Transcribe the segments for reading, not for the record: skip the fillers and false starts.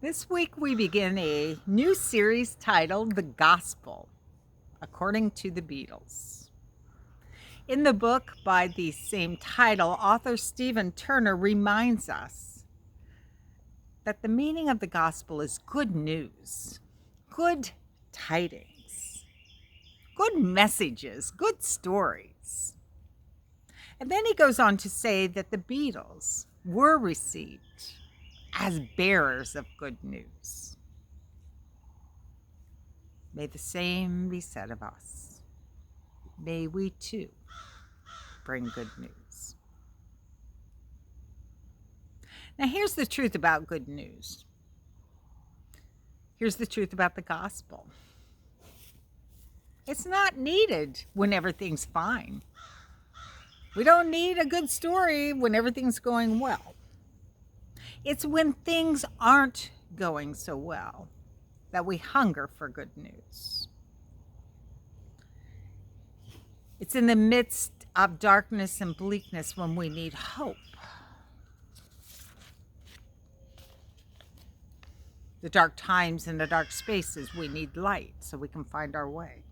This week we begin a new series titled The Gospel, according to the Beatles. In the book by the same title, author Stephen Turner reminds us that the meaning of the gospel is good news, good tidings, good messages, good stories. And then he goes on to say that the Beatles were received as bearers of good news. May the same be said of us. May we too bring good news. Now, here's the truth about good news. Here's the truth about the gospel. It's not needed when everything's fine. We don't need a good story when everything's going well. It's when things aren't going so well that we hunger for good news. It's in the midst of darkness and bleakness when we need hope. The dark times and the dark spaces, we need light so we can find our way.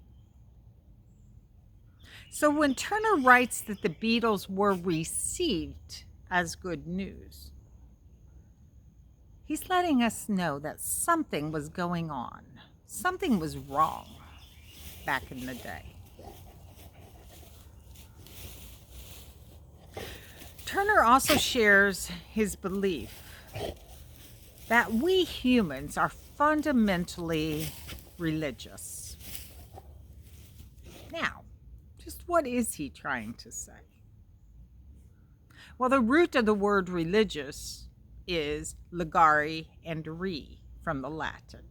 So when Turner writes that the Beatles were received as good news, he's letting us know that something was going on. Something was wrong back in the day. Turner also shares his belief that we humans are fundamentally religious. Now, just what is he trying to say? Well, the root of the word religious is legare and re from the Latin.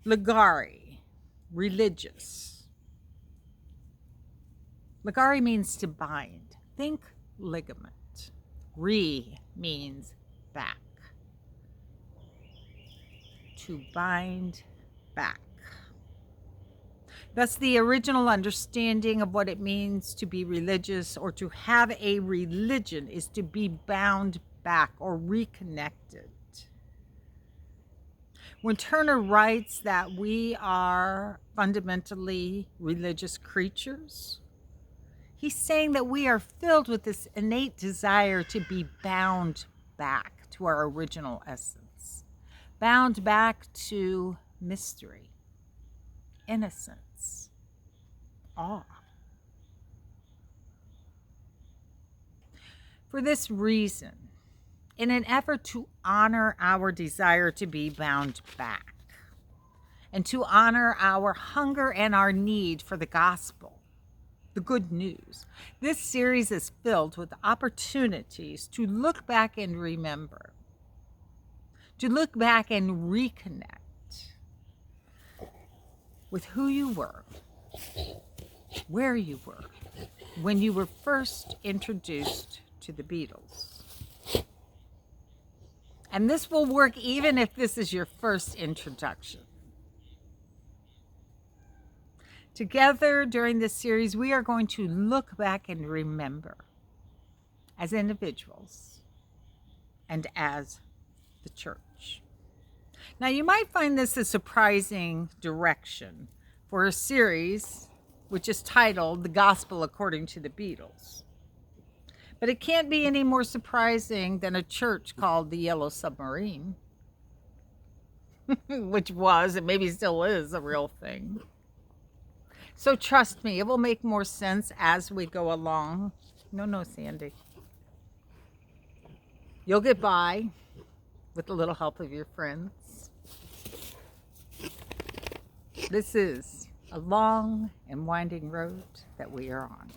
Legare, religious. Legare means to bind. Think ligament. Re means back. To bind back. Thus, the original understanding of what it means to be religious or to have a religion is to be bound back or reconnected. When Turner writes that we are fundamentally religious creatures, he's saying that we are filled with this innate desire to be bound back to our original essence, bound back to mystery, innocence, awe. For this reason, in an effort to honor our desire to be bound back and to honor our hunger and our need for the gospel, the good news, this series is filled with opportunities to look back and remember, to look back and reconnect with who you were, where you were, when you were first introduced to the Beatles. And this will work even if this is your first introduction. Together during this series, we are going to look back and remember as individuals and as the church. Now, you might find this a surprising direction for a series which is titled The Gospel According to the Beatles. But it can't be any more surprising than a church called the Yellow Submarine, which was, and maybe still is, a real thing. So trust me, it will make more sense as we go along. No, Sandy. You'll get by with a little help of your friends. This is a long and winding road that we are on.